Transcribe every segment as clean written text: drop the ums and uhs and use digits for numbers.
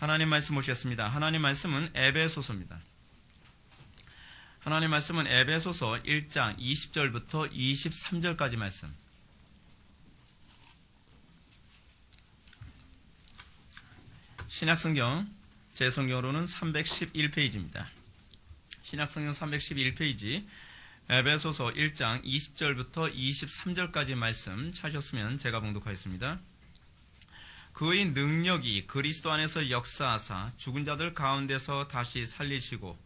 하나님 말씀 보시겠습니다. 하나님 말씀은 에베소서입니다. 하나님 말씀은 에베소서 1장 20절부터 23절까지 말씀. 신약성경 제 성경으로는 311페이지입니다. 신약성경 311페이지 에베소서 1장 20절부터 23절까지 말씀 찾으셨으면 제가 봉독하겠습니다. 그의 능력이 그리스도 안에서 역사하사 죽은 자들 가운데서 다시 살리시고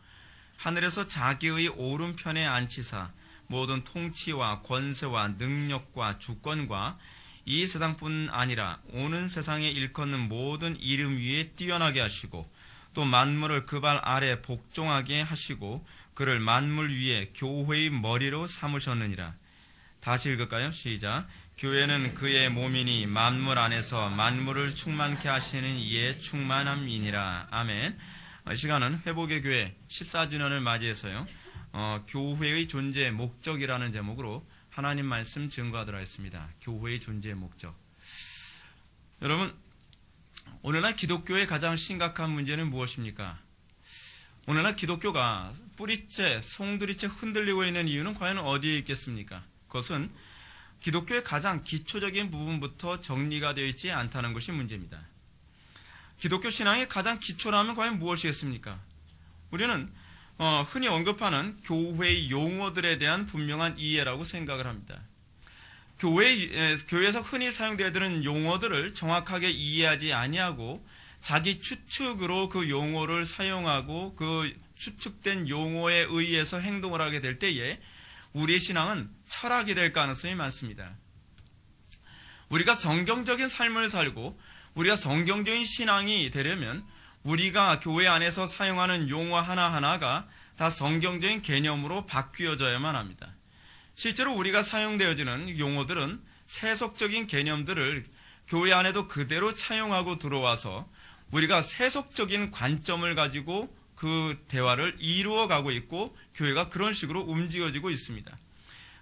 하늘에서 자기의 오른편에 앉히사 모든 통치와 권세와 능력과 주권과 이 세상뿐 아니라 오는 세상에 일컫는 모든 이름 위에 뛰어나게 하시고 또 만물을 그 발 아래 복종하게 하시고 그를 만물 위에 교회의 머리로 삼으셨느니라. 다시 읽을까요? 시작. 교회는 그의 몸이니 만물 안에서 만물을 충만케 하시는 이의 충만함이니라. 아멘. 이 시간은 회복의 교회 14주년을 맞이해서요. 교회의 존재의 목적이라는 제목으로 하나님 말씀 증거하도록 하겠습니다. 교회의 존재의 목적. 여러분, 오늘날 기독교의 가장 심각한 문제는 무엇입니까? 오늘날 기독교가 뿌리째, 송두리째 흔들리고 있는 이유는 과연 어디에 있겠습니까? 그것은 기독교의 가장 기초적인 부분부터 정리가 되어 있지 않다는 것이 문제입니다. 기독교 신앙의 가장 기초라면 과연 무엇이겠습니까? 우리는 흔히 언급하는 교회의 용어들에 대한 분명한 이해라고 생각을 합니다. 교회에서 흔히 사용되는 용어들을 정확하게 이해하지 아니하고 자기 추측으로 그 용어를 사용하고 그 추측된 용어에 의해서 행동을 하게 될 때에 우리의 신앙은 철학이 될 가능성이 많습니다. 우리가 성경적인 삶을 살고 우리가 성경적인 신앙이 되려면 우리가 교회 안에서 사용하는 용어 하나하나가 다 성경적인 개념으로 바뀌어져야만 합니다. 실제로 우리가 사용되어지는 용어들은 세속적인 개념들을 교회 안에도 그대로 차용하고 들어와서 우리가 세속적인 관점을 가지고 그 대화를 이루어가고 있고 교회가 그런 식으로 움직여지고 있습니다.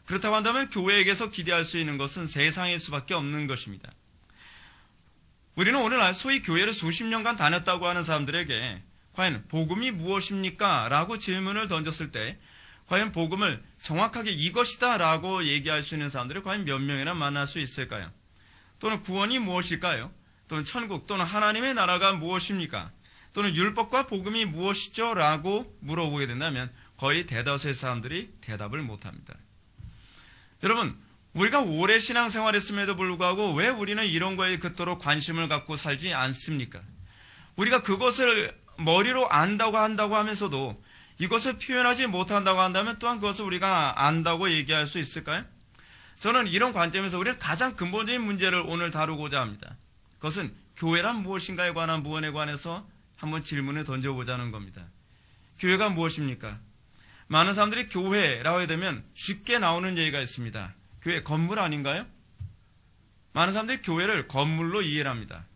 그렇다고 한다면 교회에게서 기대할 수 있는 것은 세상일 수밖에 없는 것입니다. 우리는 오늘날 소위 교회를 수십 년간 다녔다고 하는 사람들에게 과연 복음이 무엇입니까? 라고 질문을 던졌을 때 과연 복음을 정확하게 이것이다 라고 얘기할 수 있는 사람들이 과연 몇 명이나 만날 수 있을까요? 또는 구원이 무엇일까요? 또는 천국 또는 하나님의 나라가 무엇입니까? 또는 율법과 복음이 무엇이죠? 라고 물어보게 된다면 거의 대다수의 사람들이 대답을 못합니다. 여러분, 우리가 오래 신앙생활했음에도 불구하고 왜 우리는 이런 거에 그토록 관심을 갖고 살지 않습니까? 우리가 그것을 머리로 안다고 한다고 하면서도 이것을 표현하지 못한다고 한다면 또한 그것을 우리가 안다고 얘기할 수 있을까요? 저는 이런 관점에서 우리는 가장 근본적인 문제를 오늘 다루고자 합니다. 그것은 교회란 무엇인가에 관한 부분에 관해서 한번 질문을 던져보자는 겁니다. 교회가 무엇입니까? 많은 사람들이 교회라고 해야 되면 쉽게 나오는 얘기가 있습니다. 교회 건물 아닌가요? 많은 사람들이 교회를 건물로 이해를 합니다.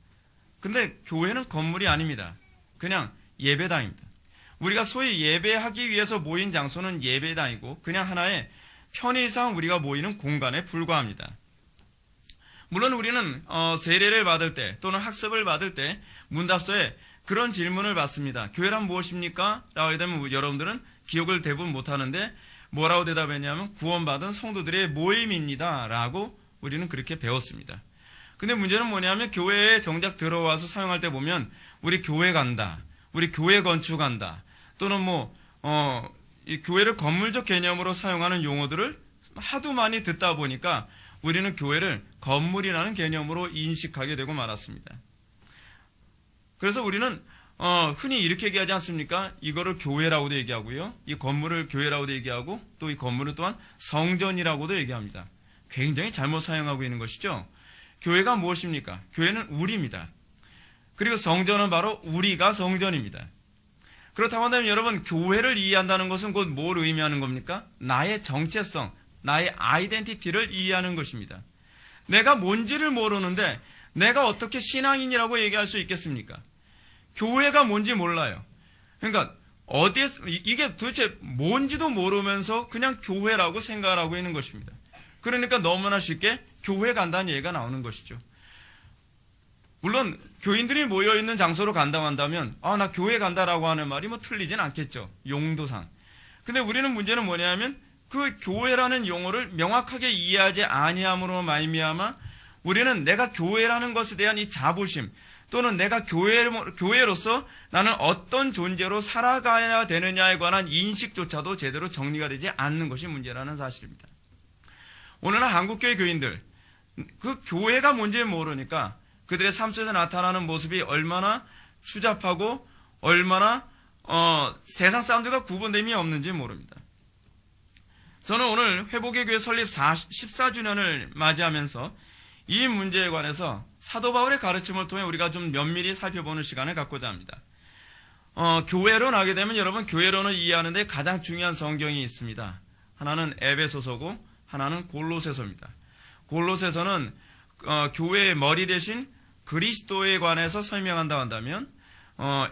근데 교회는 건물이 아닙니다. 그냥 예배당입니다. 우리가 소위 예배하기 위해서 모인 장소는 예배당이고 그냥 하나의 편의상 우리가 모이는 공간에 불과합니다. 물론 우리는 세례를 받을 때 또는 학습을 받을 때 문답서에 그런 질문을 받습니다. 교회란 무엇입니까? 라고 하게 되면 여러분들은 기억을 대부분 못하는데 뭐라고 대답했냐면 구원받은 성도들의 모임입니다. 라고 우리는 그렇게 배웠습니다. 근데 문제는 뭐냐면 교회에 정작 들어와서 사용할 때 보면 우리 교회 간다. 우리 교회 건축한다. 또는 이 교회를 건물적 개념으로 사용하는 용어들을 하도 많이 듣다 보니까 우리는 교회를 건물이라는 개념으로 인식하게 되고 말았습니다. 그래서 우리는 흔히 이렇게 얘기하지 않습니까? 이거를 교회라고도 얘기하고요. 이 건물을 교회라고도 얘기하고 또 이 건물은 또한 성전이라고도 얘기합니다. 굉장히 잘못 사용하고 있는 것이죠. 교회가 무엇입니까? 교회는 우리입니다. 그리고 성전은 바로 우리가 성전입니다. 그렇다고 한다면 여러분 교회를 이해한다는 것은 곧 뭘 의미하는 겁니까? 나의 정체성, 나의 아이덴티티를 이해하는 것입니다. 내가 뭔지를 모르는데 내가 어떻게 신앙인이라고 얘기할 수 있겠습니까? 교회가 뭔지 몰라요. 그러니까 이게 도대체 뭔지도 모르면서 그냥 교회라고 생각을 하고 있는 것입니다. 그러니까 너무나 쉽게 교회 간다는 얘기가 나오는 것이죠. 물론 교인들이 모여있는 장소로 간다고 한다면 나 교회 간다라고 하는 말이 뭐 틀리진 않겠죠. 용도상. 근데 우리는 문제는 뭐냐면 그 교회라는 용어를 명확하게 이해하지 아니함으로 말미암아 우리는 내가 교회라는 것에 대한 이 자부심 또는 내가 교회로서 나는 어떤 존재로 살아가야 되느냐에 관한 인식조차도 제대로 정리가 되지 않는 것이 문제라는 사실입니다. 오늘날 한국교회 교인들 그 교회가 뭔지 모르니까 그들의 삶 속에서 나타나는 모습이 얼마나 추잡하고 얼마나 세상 사람들과 구분됨이 없는지 모릅니다. 저는 오늘 회복의 교회 설립 14주년을 맞이하면서 이 문제에 관해서 사도 바울의 가르침을 통해 우리가 좀 면밀히 살펴보는 시간을 갖고자 합니다. 교회로 나게 되면 여러분 교회론을 이해하는데 가장 중요한 성경이 있습니다. 하나는 에베소서고 하나는 골로새서입니다. 골로새서는 교회의 머리 대신 그리스도에 관해서 설명한다고 한다면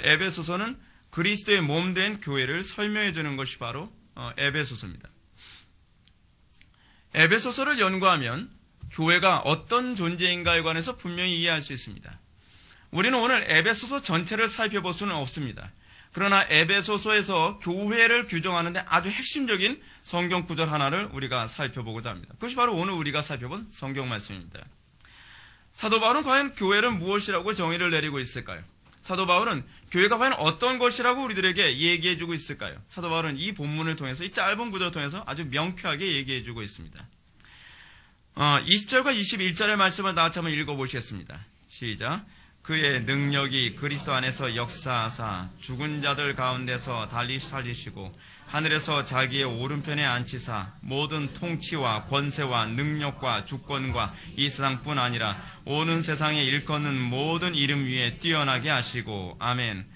에베소서는 그리스도의 몸 된 교회를 설명해 주는 것이 바로 에베소서입니다. 에베소서를 연구하면 교회가 어떤 존재인가에 관해서 분명히 이해할 수 있습니다. 우리는 오늘 에베소서 전체를 살펴볼 수는 없습니다. 그러나 에베소서에서 교회를 규정하는데 아주 핵심적인 성경 구절 하나를 우리가 살펴보고자 합니다. 그것이 바로 오늘 우리가 살펴본 성경 말씀입니다. 사도 바울은 과연 교회를 무엇이라고 정의를 내리고 있을까요? 사도 바울은 교회가 과연 어떤 것이라고 우리들에게 얘기해주고 있을까요? 사도 바울은 이 본문을 통해서 이 짧은 구절을 통해서 아주 명쾌하게 얘기해주고 있습니다. 20절과 21절의 말씀을 다 같이 한번 읽어보시겠습니다. 시작. 그의 능력이 그리스도 안에서 역사하사 죽은 자들 가운데서 달리 살리시고 하늘에서 자기의 오른편에 앉히사 모든 통치와 권세와 능력과 주권과 이 세상뿐 아니라 오는 세상에 일컫는 모든 이름 위에 뛰어나게 하시고 아멘.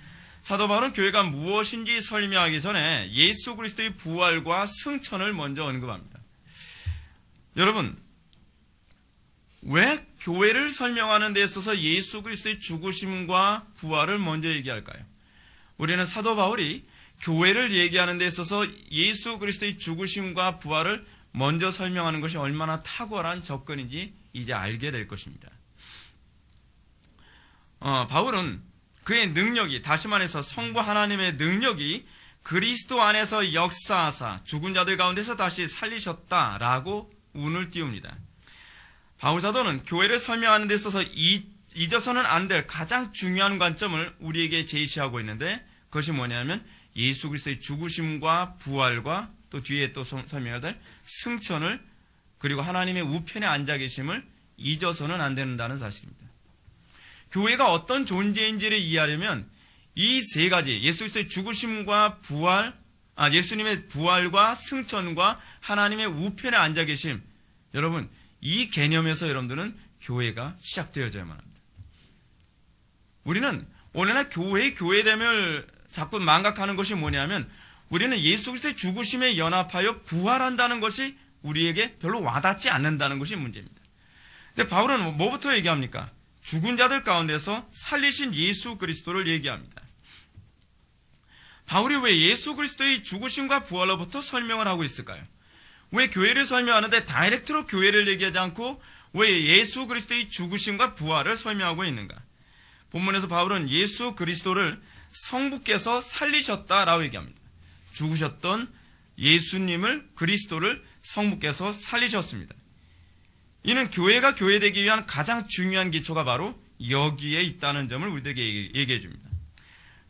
사도 바울은 교회가 무엇인지 설명하기 전에 예수 그리스도의 부활과 승천을 먼저 언급합니다. 여러분, 왜 교회를 설명하는 데 있어서 예수 그리스도의 죽으심과 부활을 먼저 얘기할까요? 우리는 사도 바울이 교회를 얘기하는 데 있어서 예수 그리스도의 죽으심과 부활을 먼저 설명하는 것이 얼마나 탁월한 접근인지 이제 알게 될 것입니다. 바울은 그의 능력이, 다시 말해서 성부 하나님의 능력이 그리스도 안에서 역사하사 죽은 자들 가운데서 다시 살리셨다라고 운을 띄웁니다. 바울 사도는 교회를 설명하는 데 있어서 잊어서는 안 될 가장 중요한 관점을 우리에게 제시하고 있는데 그것이 뭐냐면 예수 그리스도의 죽으심과 부활과 또 뒤에 또 설명해야 될 승천을 그리고 하나님의 우편에 앉아 계심을 잊어서는 안 된다는 사실입니다. 교회가 어떤 존재인지를 이해하려면 이 세 가지 예수 그리스도의 죽으심과 부활, 예수님의 부활과 승천과 하나님의 우편에 앉아 계심, 여러분 이 개념에서 여러분들은 교회가 시작되어져야만 합니다. 우리는 오늘날 교회됨을 자꾸 망각하는 것이 뭐냐면 우리는 예수 그리스도의 죽으심에 연합하여 부활한다는 것이 우리에게 별로 와닿지 않는다는 것이 문제입니다. 근데 바울은 뭐부터 얘기합니까? 죽은 자들 가운데서 살리신 예수 그리스도를 얘기합니다. 바울이 왜 예수 그리스도의 죽으심과 부활로부터 설명을 하고 있을까요? 왜 교회를 설명하는데 다이렉트로 교회를 얘기하지 않고 왜 예수 그리스도의 죽으심과 부활을 설명하고 있는가? 본문에서 바울은 예수 그리스도를 성부께서 살리셨다라고 얘기합니다. 죽으셨던 예수님을, 그리스도를 성부께서 살리셨습니다. 이는 교회가 교회되기 위한 가장 중요한 기초가 바로 여기에 있다는 점을 우리에게 얘기해 줍니다.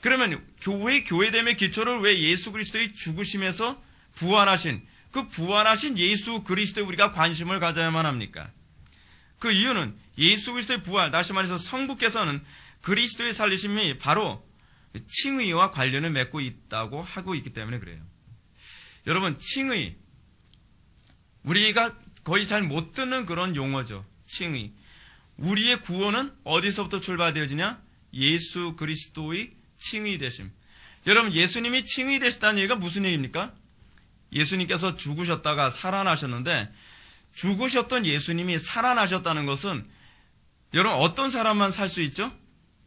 그러면 교회됨의 기초를 왜 예수 그리스도의 죽으심에서 부활하신 그 부활하신 예수 그리스도에 우리가 관심을 가져야만 합니까? 그 이유는 예수 그리스도의 부활, 다시 말해서 성부께서는 그리스도의 살리심이 바로 칭의와 관련을 맺고 있다고 하고 있기 때문에 그래요. 여러분, 칭의, 우리가 거의 잘 못 듣는 그런 용어죠. 칭의. 우리의 구원은 어디서부터 출발되어지냐? 예수 그리스도의 칭의 되심. 여러분, 예수님이 칭의 되셨다는 얘기가 무슨 얘기입니까? 예수님께서 죽으셨다가 살아나셨는데 죽으셨던 예수님이 살아나셨다는 것은 여러분 어떤 사람만 살 수 있죠?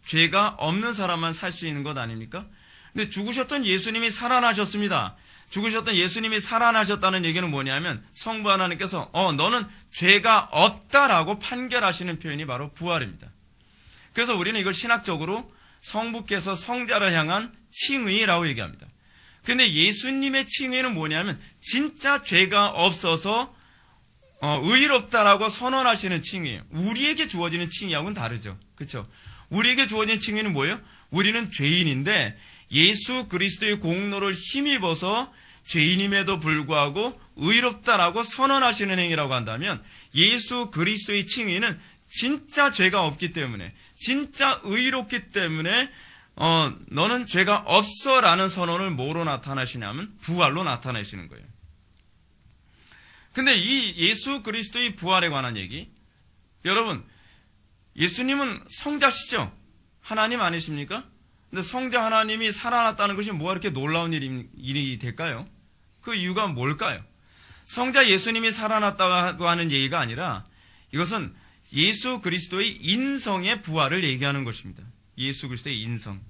죄가 없는 사람만 살 수 있는 것 아닙니까? 근데 죽으셨던 예수님이 살아나셨습니다. 죽으셨던 예수님이 살아나셨다는 얘기는 뭐냐면 성부 하나님께서 너는 죄가 없다라고 판결하시는 표현이 바로 부활입니다. 그래서 우리는 이걸 신학적으로 성부께서 성자를 향한 칭의라고 얘기합니다. 근데 예수님의 칭의는 뭐냐면 진짜 죄가 없어서 의롭다라고 선언하시는 칭의예요. 우리에게 주어지는 칭의하고는 다르죠. 그렇죠? 우리에게 주어진 칭의는 뭐예요? 우리는 죄인인데 예수 그리스도의 공로를 힘입어서 죄인임에도 불구하고 의롭다라고 선언하시는 행위라고 한다면 예수 그리스도의 칭의는 진짜 죄가 없기 때문에 진짜 의롭기 때문에 너는 죄가 없어라는 선언을 뭐로 나타나시냐면 부활로 나타내시는 거예요. 근데 이 예수 그리스도의 부활에 관한 얘기, 여러분 예수님은 성자시죠? 하나님 아니십니까? 근데 성자 하나님이 살아났다는 것이 뭐가 이렇게 놀라운 일이 될까요? 그 이유가 뭘까요? 성자 예수님이 살아났다고 하는 얘기가 아니라 이것은 예수 그리스도의 인성의 부활을 얘기하는 것입니다. 예수 그리스도의 인성.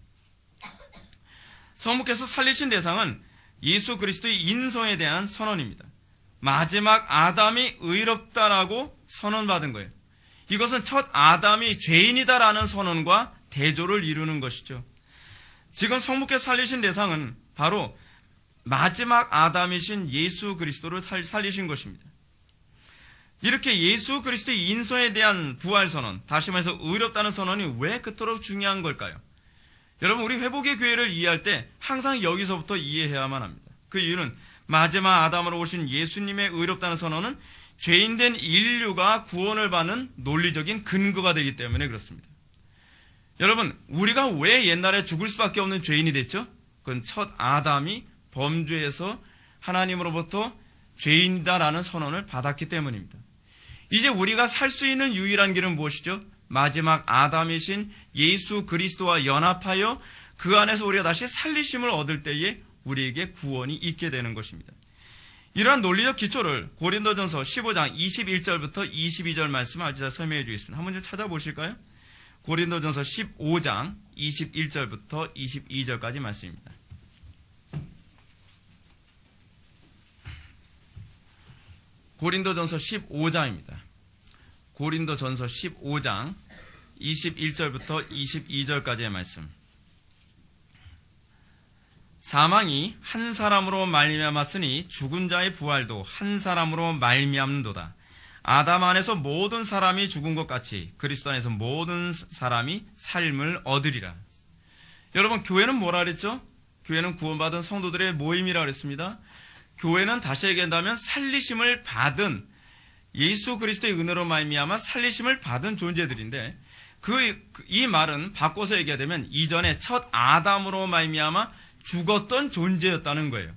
성부께서 살리신 대상은 예수 그리스도의 인성에 대한 선언입니다. 마지막 아담이 의롭다라고 선언받은 거예요. 이것은 첫 아담이 죄인이다라는 선언과 대조를 이루는 것이죠. 지금 성부께서 살리신 대상은 바로 마지막 아담이신 예수 그리스도를 살리신 것입니다. 이렇게 예수 그리스도의 인성에 대한 부활 선언, 다시 말해서 의롭다는 선언이 왜 그토록 중요한 걸까요? 여러분, 우리 회복의 교회를 이해할 때 항상 여기서부터 이해해야만 합니다. 그 이유는 마지막 아담으로 오신 예수님의 의롭다는 선언은 죄인된 인류가 구원을 받는 논리적인 근거가 되기 때문에 그렇습니다. 여러분, 우리가 왜 옛날에 죽을 수밖에 없는 죄인이 됐죠? 그건 첫 아담이 범죄에서 하나님으로부터 죄인이다라는 선언을 받았기 때문입니다. 이제 우리가 살 수 있는 유일한 길은 무엇이죠? 마지막 아담이신 예수 그리스도와 연합하여 그 안에서 우리가 다시 살리심을 얻을 때에 우리에게 구원이 있게 되는 것입니다. 이러한 논리적 기초를 고린도전서 15장 21절부터 22절 말씀을 아주 잘 설명해 주겠습니다. 한번 좀 찾아보실까요? 고린도전서 15장 21절부터 22절까지 말씀입니다. 고린도전서 15장입니다. 고린도전서 15장 21절부터 22절까지의 말씀. 사망이 한 사람으로 말미암았으니 죽은 자의 부활도 한 사람으로 말미암는도다. 아담 안에서 모든 사람이 죽은 것 같이 그리스도 안에서 모든 사람이 삶을 얻으리라. 여러분, 교회는 뭐라 그랬죠? 교회는 구원받은 성도들의 모임이라 그랬습니다. 교회는 다시 얘기한다면 살리심을 받은 예수 그리스도의 은혜로 말미암아 살리심을 받은 존재들인데 이 말은 바꿔서 얘기하자면 이전에 첫 아담으로 말미암아 죽었던 존재였다는 거예요.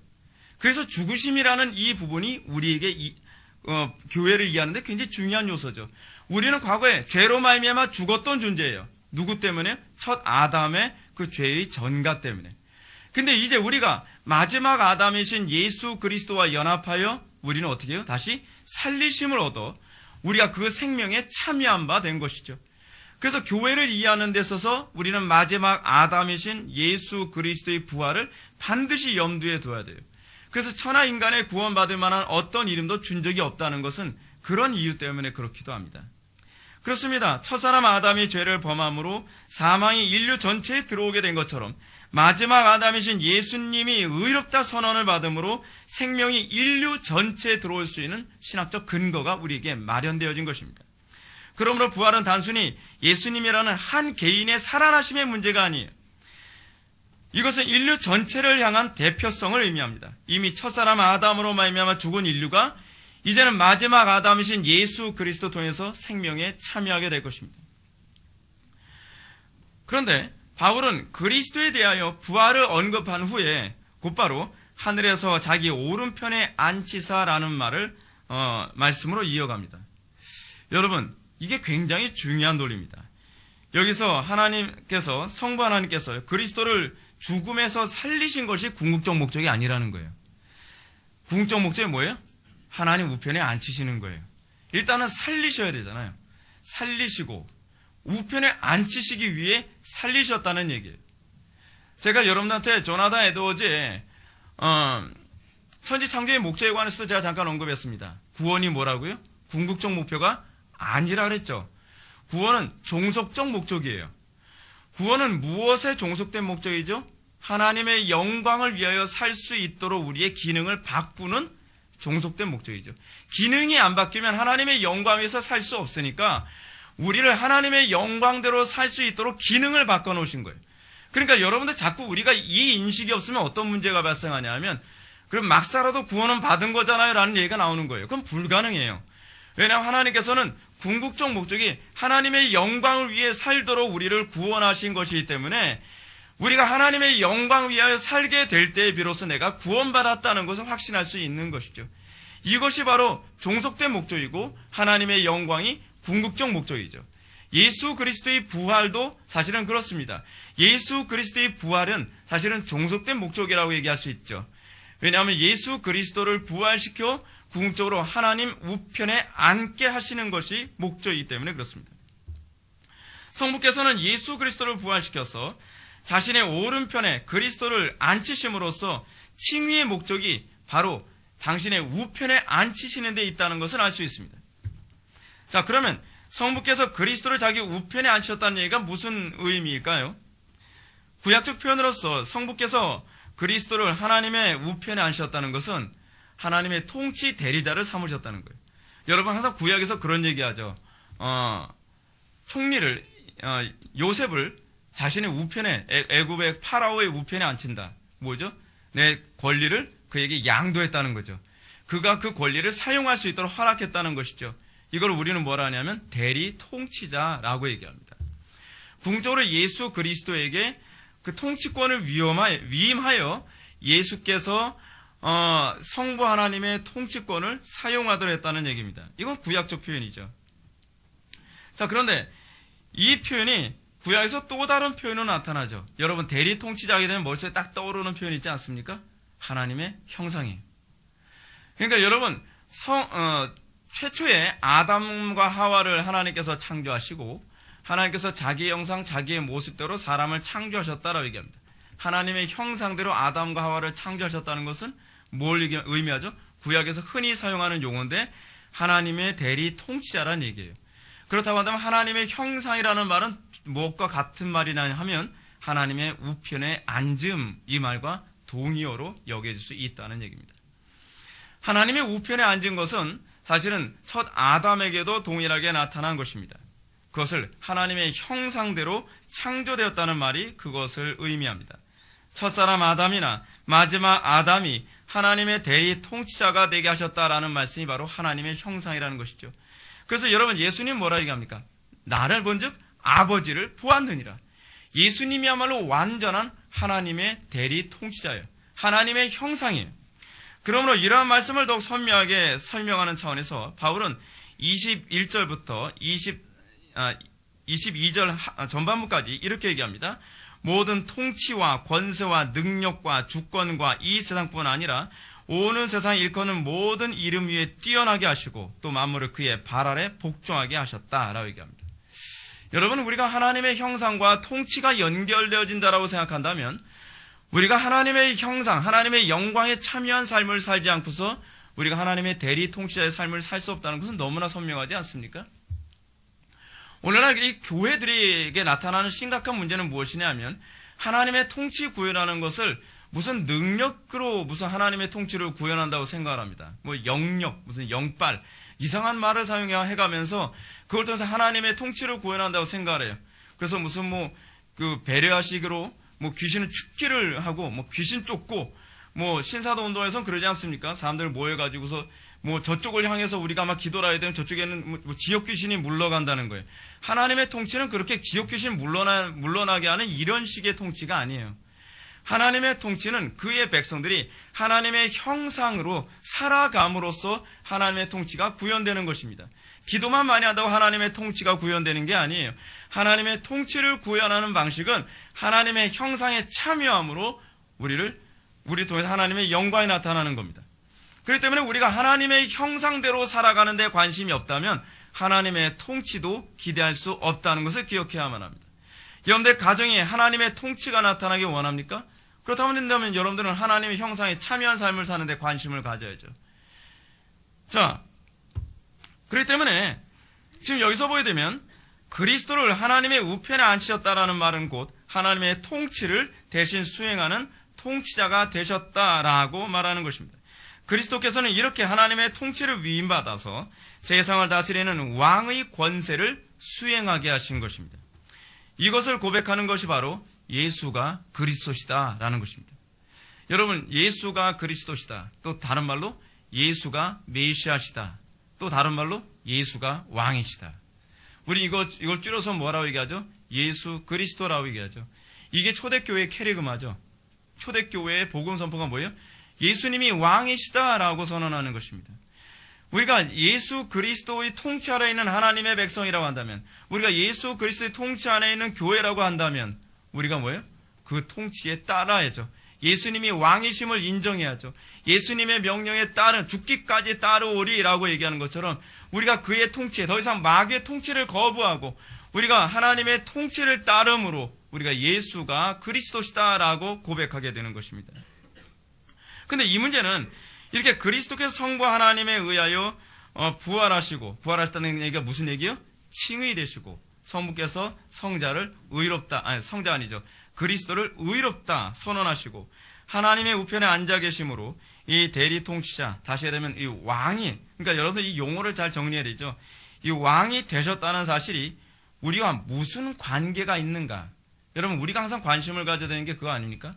그래서 죽으심이라는 이 부분이 우리에게 교회를 이해하는데 굉장히 중요한 요소죠. 우리는 과거에 죄로 말미암아 죽었던 존재예요. 누구 때문에? 첫 아담의 그 죄의 전가 때문에. 근데 이제 우리가 마지막 아담이신 예수 그리스도와 연합하여 우리는 어떻게 해요? 다시 살리심을 얻어 우리가 그 생명에 참여한 바 된 것이죠. 그래서 교회를 이해하는 데 있어서 우리는 마지막 아담이신 예수 그리스도의 부활을 반드시 염두에 둬야 돼요. 그래서 천하 인간의 구원받을 만한 어떤 이름도 준 적이 없다는 것은 그런 이유 때문에 그렇기도 합니다. 그렇습니다. 첫사람 아담이 죄를 범함으로 사망이 인류 전체에 들어오게 된 것처럼 마지막 아담이신 예수님이 의롭다 선언을 받음으로 생명이 인류 전체에 들어올 수 있는 신학적 근거가 우리에게 마련되어진 것입니다. 그러므로 부활은 단순히 예수님이라는 한 개인의 살아나심의 문제가 아니에요. 이것은 인류 전체를 향한 대표성을 의미합니다. 이미 첫사람 아담으로 말미암아 죽은 인류가 이제는 마지막 아담이신 예수 그리스도 통해서 생명에 참여하게 될 것입니다. 그런데 바울은 그리스도에 대하여 부활을 언급한 후에 곧바로 하늘에서 자기 오른편에 앉히사라는 말씀으로 이어갑니다. 여러분, 이게 굉장히 중요한 논리입니다. 여기서 하나님께서, 성부 하나님께서 그리스도를 죽음에서 살리신 것이 궁극적 목적이 아니라는 거예요. 궁극적 목적이 뭐예요? 하나님 우편에 앉히시는 거예요. 일단은 살리셔야 되잖아요. 살리시고 우편에 앉히시기 위해 살리셨다는 얘기예요. 제가 여러분한테 조나단 에드워즈의 천지창조의 목적에 관해서 제가 잠깐 언급했습니다. 구원이 뭐라고요? 궁극적 목표가 아니라 그랬죠. 구원은 종속적 목적이에요. 구원은 무엇에 종속된 목적이죠? 하나님의 영광을 위하여 살 수 있도록 우리의 기능을 바꾸는 종속된 목적이죠. 기능이 안 바뀌면 하나님의 영광 위에서 살 수 없으니까 우리를 하나님의 영광대로 살 수 있도록 기능을 바꿔놓으신 거예요. 그러니까 여러분들 자꾸 우리가 이 인식이 없으면 어떤 문제가 발생하냐 하면 그럼 막 살아도 구원은 받은 거잖아요 라는 얘기가 나오는 거예요. 그럼 불가능해요. 왜냐하면 하나님께서는 궁극적 목적이 하나님의 영광을 위해 살도록 우리를 구원하신 것이기 때문에 우리가 하나님의 영광 위하여 살게 될 때에 비로소 내가 구원받았다는 것을 확신할 수 있는 것이죠. 이것이 바로 종속된 목적이고 하나님의 영광이 궁극적 목적이죠. 예수 그리스도의 부활도 사실은 그렇습니다. 예수 그리스도의 부활은 사실은 종속된 목적이라고 얘기할 수 있죠. 왜냐하면 예수 그리스도를 부활시켜 궁극적으로 하나님 우편에 앉게 하시는 것이 목적이기 때문에 그렇습니다. 성부께서는 예수 그리스도를 부활시켜서 자신의 오른편에 그리스도를 앉히심으로써 칭의의 목적이 바로 당신의 우편에 앉히시는 데 있다는 것을 알 수 있습니다. 자, 그러면 성부께서 그리스도를 자기 우편에 앉히셨다는 얘기가 무슨 의미일까요? 구약적 표현으로서 성부께서 그리스도를 하나님의 우편에 앉히셨다는 것은 하나님의 통치 대리자를 삼으셨다는 거예요. 여러분 항상 구약에서 그런 얘기하죠. 총리를 요셉을 자신의 우편에 애굽의 파라오의 우편에 앉힌다. 뭐죠? 내 권리를 그에게 양도했다는 거죠. 그가 그 권리를 사용할 수 있도록 허락했다는 것이죠. 이걸 우리는 뭐라 하냐면 대리 통치자라고 얘기합니다. 궁극적으로 예수 그리스도에게 그 통치권을 위임하여 예수께서 성부 하나님의 통치권을 사용하도록 했다는 얘기입니다. 이건 구약적 표현이죠. 자, 그런데 이 표현이 구약에서 또 다른 표현으로 나타나죠. 여러분 대리 통치자가 되면 머릿속에 딱 떠오르는 표현 있지 않습니까? 하나님의 형상이에요. 그러니까 여러분 최초에 아담과 하와를 하나님께서 창조하시고 하나님께서 자기의 형상, 자기의 모습대로 사람을 창조하셨다라고 얘기합니다. 하나님의 형상대로 아담과 하와를 창조하셨다는 것은 뭘 의미하죠? 구약에서 흔히 사용하는 용어인데 하나님의 대리 통치자라는 얘기예요. 그렇다고 한다면 하나님의 형상이라는 말은 무엇과 같은 말이냐 하면 하나님의 우편에 앉음, 이 말과 동의어로 여겨질 수 있다는 얘기입니다. 하나님의 우편에 앉은 것은 사실은 첫 아담에게도 동일하게 나타난 것입니다. 그것을 하나님의 형상대로 창조되었다는 말이 그것을 의미합니다. 첫사람 아담이나 마지막 아담이 하나님의 대리 통치자가 되게 하셨다라는 말씀이 바로 하나님의 형상이라는 것이죠. 그래서 여러분 예수님 뭐라 얘기합니까? 나를 본즉 아버지를 보았느니라. 예수님이야말로 완전한 하나님의 대리 통치자예요. 하나님의 형상이에요. 그러므로 이러한 말씀을 더욱 선명하게 설명하는 차원에서 바울은 21절부터 22절 전반부까지 이렇게 얘기합니다. 모든 통치와 권세와 능력과 주권과 이 세상뿐 아니라 오는 세상 일컫는 모든 이름 위에 뛰어나게 하시고 또 만물을 그의 발 아래 복종하게 하셨다라고 얘기합니다. 여러분 우리가 하나님의 형상과 통치가 연결되어진다라고 생각한다면 우리가 하나님의 형상, 하나님의 영광에 참여한 삶을 살지 않고서 우리가 하나님의 대리 통치자의 삶을 살 수 없다는 것은 너무나 선명하지 않습니까? 오늘날 이 교회들에게 나타나는 심각한 문제는 무엇이냐 하면 하나님의 통치 구현하는 것을 무슨 능력으로 무슨 하나님의 통치를 구현한다고 생각을 합니다. 뭐 영력, 무슨 영빨, 이상한 말을 사용해가면서 그걸 통해서 하나님의 통치를 구현한다고 생각을 해요. 그래서 무슨 그 배려하시기로 귀신을 춥기를 하고 귀신 쫓고 신사도 운동에서는 그러지 않습니까? 사람들 모여가지고서 저쪽을 향해서 우리가 막 기도를 해야 되면 저쪽에는 지역 귀신이 물러간다는 거예요. 하나님의 통치는 그렇게 지역 귀신 물러나게 하는 이런 식의 통치가 아니에요. 하나님의 통치는 그의 백성들이 하나님의 형상으로 살아감으로써 하나님의 통치가 구현되는 것입니다. 기도만 많이 한다고 하나님의 통치가 구현되는 게 아니에요. 하나님의 통치를 구현하는 방식은 하나님의 형상에 참여함으로 우리 통해서 하나님의 영광이 나타나는 겁니다. 그렇기 때문에 우리가 하나님의 형상대로 살아가는 데 관심이 없다면 하나님의 통치도 기대할 수 없다는 것을 기억해야만 합니다. 여러분들 가정에 하나님의 통치가 나타나기 원합니까? 그렇다면 여러분들은 하나님의 형상에 참여한 삶을 사는 데 관심을 가져야죠. 자, 그렇기 때문에 지금 여기서 보게 되면 그리스도를 하나님의 우편에 앉히셨다라는 말은 곧 하나님의 통치를 대신 수행하는 통치자가 되셨다라고 말하는 것입니다. 그리스도께서는 이렇게 하나님의 통치를 위임받아서 세상을 다스리는 왕의 권세를 수행하게 하신 것입니다. 이것을 고백하는 것이 바로 예수가 그리스도시다라는 것입니다. 여러분, 예수가 그리스도시다. 또 다른 말로 예수가 메시아시다. 또 다른 말로 예수가 왕이시다. 우리 이걸 줄여서 뭐라고 얘기하죠? 예수 그리스도라고 얘기하죠. 이게 초대교회의 캐리그마죠. 초대교회의 복음 선포가 뭐예요? 예수님이 왕이시다라고 선언하는 것입니다. 우리가 예수 그리스도의 통치 아래 있는 하나님의 백성이라고 한다면, 우리가 예수 그리스도의 통치 안에 있는 교회라고 한다면 우리가 뭐예요? 그 통치에 따라야죠. 예수님이 왕이심을 인정해야죠. 예수님의 명령에 따른 죽기까지 따르오리라고 얘기하는 것처럼 우리가 그의 통치에 더 이상 마귀의 통치를 거부하고 우리가 하나님의 통치를 따름으로 우리가 예수가 그리스도시다라고 고백하게 되는 것입니다. 근데 이 문제는 이렇게 그리스도께서 성부 하나님에 의하여 부활하셨다는 얘기가 무슨 얘기예요? 칭의 되시고 성부께서 성자를 그리스도를 의롭다 선언하시고 하나님의 우편에 앉아 계심으로 이 대리 통치자, 다시 하면 이 왕이, 그러니까 여러분들 이 용어를 잘 정리해야 되죠. 이 왕이 되셨다는 사실이 우리와 무슨 관계가 있는가? 여러분, 우리가 항상 관심을 가져야 되는 게 그거 아닙니까?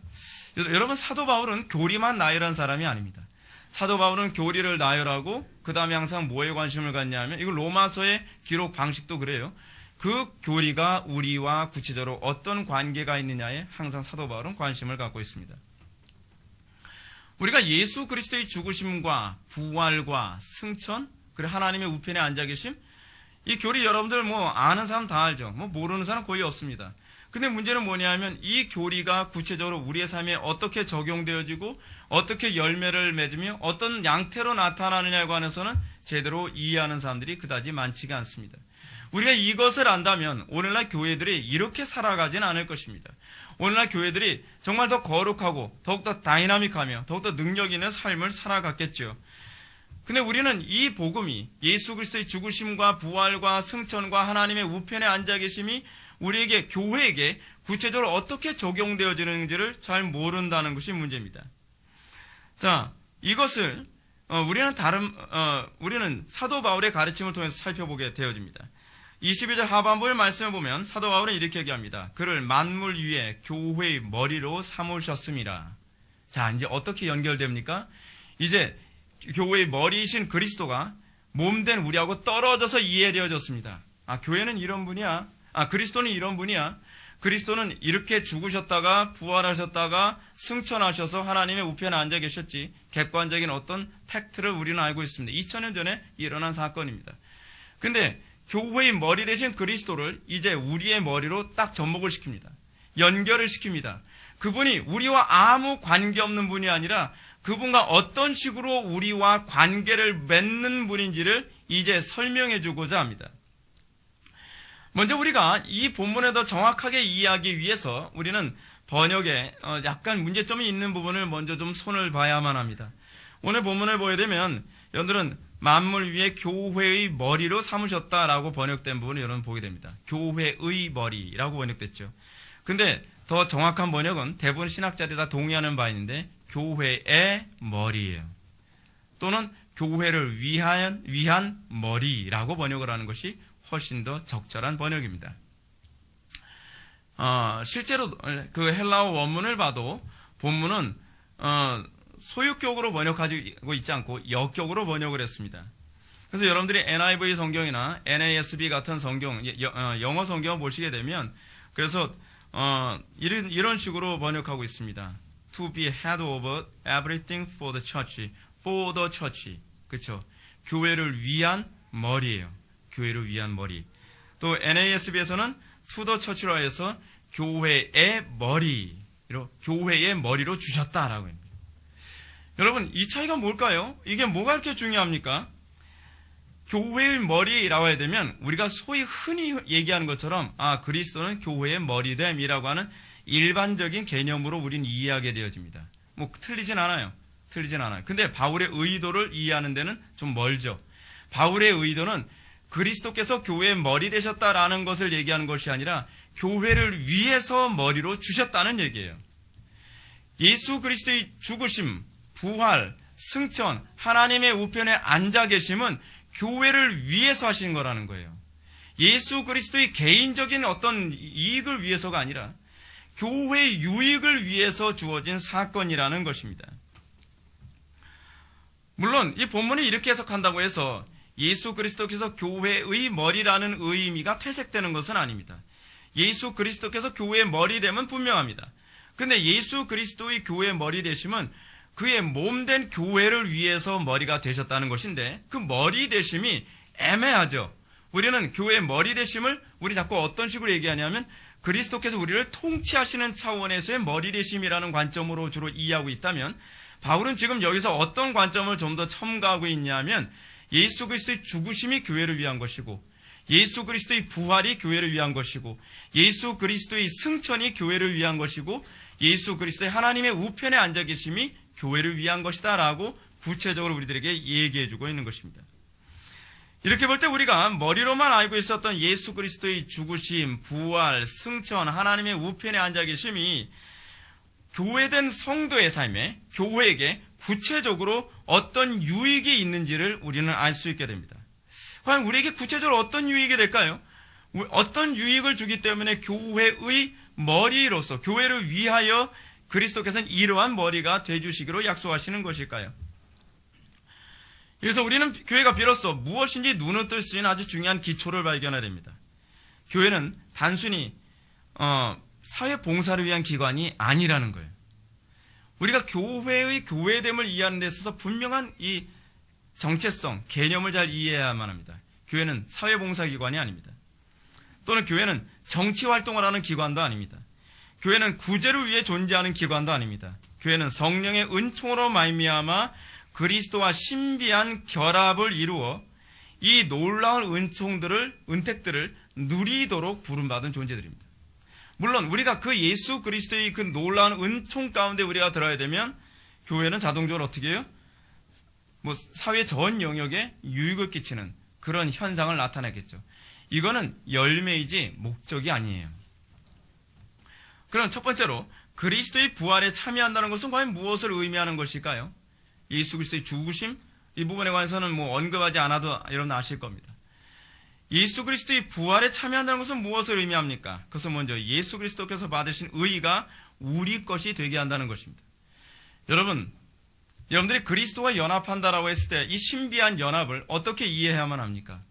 여러분, 사도 바울은 교리만 나열한 사람이 아닙니다. 사도 바울은 교리를 나열하고 그 다음에 항상 뭐에 관심을 갖냐 하면, 이거 로마서의 기록 방식도 그래요. 그 교리가 우리와 구체적으로 어떤 관계가 있느냐에 항상 사도 바울은 관심을 갖고 있습니다. 우리가 예수 그리스도의 죽으심과 부활과 승천, 그리고 하나님의 우편에 앉아 계심, 이 교리 여러분들 아는 사람 다 알죠. 모르는 사람 거의 없습니다. 근데 문제는 뭐냐면 이 교리가 구체적으로 우리의 삶에 어떻게 적용되어지고 어떻게 열매를 맺으며 어떤 양태로 나타나느냐에 관해서는 제대로 이해하는 사람들이 그다지 많지가 않습니다. 우리가 이것을 안다면 오늘날 교회들이 이렇게 살아가진 않을 것입니다. 오늘날 교회들이 정말 더 거룩하고 더욱더 다이나믹하며 더욱더 능력 있는 삶을 살아갔겠죠. 근데 우리는 이 복음이 예수 그리스도의 죽으심과 부활과 승천과 하나님의 우편에 앉아 계심이 우리에게, 교회에게 구체적으로 어떻게 적용되어지는지를 잘 모른다는 것이 문제입니다. 자, 이것을 우리는 사도 바울의 가르침을 통해서 살펴보게 되어집니다. 22절 하반부의 말씀을 보면 사도 바울은 이렇게 얘기합니다. 그를 만물 위에 교회의 머리로 삼으셨음이라. 자, 이제 어떻게 연결됩니까? 이제 교회의 머리이신 그리스도가 몸된 우리하고 떨어져서 이해되어졌습니다. 교회는 이런 분이야. 그리스도는 이런 분이야. 그리스도는 이렇게 죽으셨다가 부활하셨다가 승천하셔서 하나님의 우편에 앉아 계셨지. 객관적인 어떤 팩트를 우리는 알고 있습니다. 2000년 전에 일어난 사건입니다. 근데 교회의 머리 대신 그리스도를 이제 우리의 머리로 딱 접목을 시킵니다. 연결을 시킵니다. 그분이 우리와 아무 관계없는 분이 아니라 그분과 어떤 식으로 우리와 관계를 맺는 분인지를 이제 설명해 주고자 합니다. 먼저 우리가 이 본문에 더 정확하게 이해하기 위해서 우리는 번역에 약간 문제점이 있는 부분을 먼저 좀 손을 봐야만 합니다. 오늘 본문을 보게 되면 여러분들은 만물 위에 교회의 머리로 삼으셨다라고 번역된 부분을 여러분 보게 됩니다. 교회의 머리라고 번역됐죠. 근데 더 정확한 번역은 대부분 신학자들이 다 동의하는 바 있는데 교회의 머리예요. 또는 교회를 위한 머리라고 번역을 하는 것이 훨씬 더 적절한 번역입니다. 실제로 그 헬라어 원문을 봐도 본문은 소유격으로 번역하고 있지 않고 역격으로 번역을 했습니다. 그래서 여러분들이 NIV 성경이나 NASB 같은 성경, 영어 성경을 보시게 되면 그래서 이런 식으로 번역하고 있습니다. To be head over everything for the church, for the church. 그렇죠? 교회를 위한 머리예요. 교회를 위한 머리. 또 NASB에서는 to the church로 해서 교회의 머리로 주셨다라고 합니다. 여러분, 이 차이가 뭘까요? 이게 뭐가 그렇게 중요합니까? 교회의 머리라고 해야 되면 우리가 소위 흔히 얘기하는 것처럼 그리스도는 교회의 머리됨이라고 하는 일반적인 개념으로 우리는 이해하게 되어집니다. 틀리진 않아요. 근데 바울의 의도를 이해하는 데는 좀 멀죠. 바울의 의도는 그리스도께서 교회의 머리 되셨다라는 것을 얘기하는 것이 아니라 교회를 위해서 머리로 주셨다는 얘기예요. 예수 그리스도의 죽으심, 부활, 승천, 하나님의 우편에 앉아 계심은 교회를 위해서 하신 거라는 거예요. 예수 그리스도의 개인적인 어떤 이익을 위해서가 아니라 교회의 유익을 위해서 주어진 사건이라는 것입니다. 물론 이 본문이 이렇게 해석한다고 해서 예수 그리스도께서 교회의 머리라는 의미가 퇴색되는 것은 아닙니다. 예수 그리스도께서 교회의 머리 됨은 분명합니다. 근데 예수 그리스도의 교회의 머리 되심은 그의 몸된 교회를 위해서 머리가 되셨다는 것인데 그 머리 되심이 애매하죠. 우리는 교회의 머리 되심을 우리 자꾸 어떤 식으로 얘기하냐면 그리스도께서 우리를 통치하시는 차원에서의 머리 되심이라는 관점으로 주로 이해하고 있다면 바울은 지금 여기서 어떤 관점을 좀 더 첨가하고 있냐면 예수 그리스도의 죽으심이 교회를 위한 것이고 예수 그리스도의 부활이 교회를 위한 것이고 예수 그리스도의 승천이 교회를 위한 것이고 예수 그리스도의 하나님의 우편에 앉아 계심이 교회를 위한 것이다 라고 구체적으로 우리들에게 얘기해주고 있는 것입니다. 이렇게 볼 때 우리가 머리로만 알고 있었던 예수 그리스도의 죽으심, 부활, 승천, 하나님의 우편에 앉아 계심이 교회된 성도의 삶에 교회에게 구체적으로 어떤 유익이 있는지를 우리는 알 수 있게 됩니다. 과연 우리에게 구체적으로 어떤 유익이 될까요? 어떤 유익을 주기 때문에 교회의 머리로서 교회를 위하여 그리스도께서는 이러한 머리가 되주시기로 약속하시는 것일까요? 그래서 우리는 교회가 비로소 무엇인지 눈을 뜰 수 있는 아주 중요한 기초를 발견해야 됩니다. 교회는 단순히 사회 봉사를 위한 기관이 아니라는 거예요. 우리가 교회의 교회됨을 이해하는 데 있어서 분명한 이 정체성, 개념을 잘 이해해야만 합니다. 교회는 사회봉사기관이 아닙니다. 또는 교회는 정치활동을 하는 기관도 아닙니다. 교회는 구제를 위해 존재하는 기관도 아닙니다. 교회는 성령의 은총으로 말미암아 그리스도와 신비한 결합을 이루어 이 놀라운 은택들을 누리도록 부름받은 존재들입니다. 물론 우리가 그 예수 그리스도의 그 놀라운 은총 가운데 우리가 들어야 되면 교회는 자동적으로 어떻게 해요? 사회 전 영역에 유익을 끼치는 그런 현상을 나타내겠죠. 이거는 열매이지 목적이 아니에요. 그럼 첫 번째로 그리스도의 부활에 참여한다는 것은 과연 무엇을 의미하는 것일까요? 예수 그리스도의 죽으심? 이 부분에 관해서는 언급하지 않아도 여러분 아실 겁니다. 예수 그리스도의 부활에 참여한다는 것은 무엇을 의미합니까? 그것은 먼저 예수 그리스도께서 받으신 의의가 우리 것이 되게 한다는 것입니다. 여러분들이 그리스도와 연합한다라고 했을 때 이 신비한 연합을 어떻게 이해해야만 합니까?